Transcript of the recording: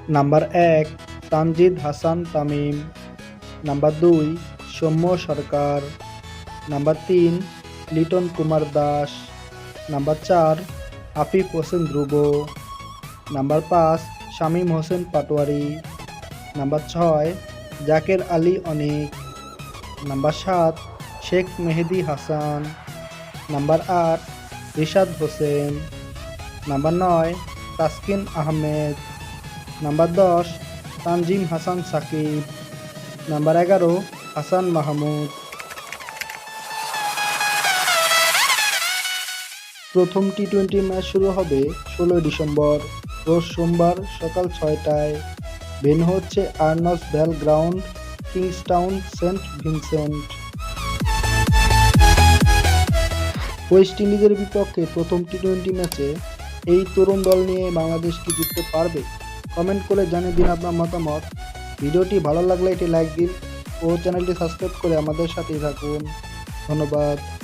Number ১ Tanzid Hasan Tamim, number ২ Soumya Sarkar, number ৩ Liton Kumar Das, number ৪ Afif Hossain Dhruba, number ৫ Shamim Hossain Patwari, number ৬ Jaker Ali Anik, number ৭ Sheikh Mehedi Hasan, number ৮ Rishad Hossain, number ৯ Taskin Ahmed, number ১০ Tanzim Hasan Sakib, number ১১ Hasan Mahmud. প্রথম T twenty match শুরু হবে ১৬ December রোজ সোমবার সকাল ৬টায়। ভেন্যু হচ্ছে আর্নস ভ্যাল গ্রাউন্ড, কিংস্টাউন, সেন্ট ভিনসেন্ট। ওয়েস্ট ইন্ডিজের বিপক্ষে প্রথম টি-টোয়েন্টি ম্যাচে এই তরুণ দল নিয়ে বাংলাদেশ কি জিততে পারবে? কমেন্ট করে জানিয়ে দিন আপনার মতামত। ভিডিওটি ভালো লাগলে এটি লাইক দিন ও চ্যানেলটি সাবস্ক্রাইব করে আমাদের সাথেই থাকুন। ধন্যবাদ।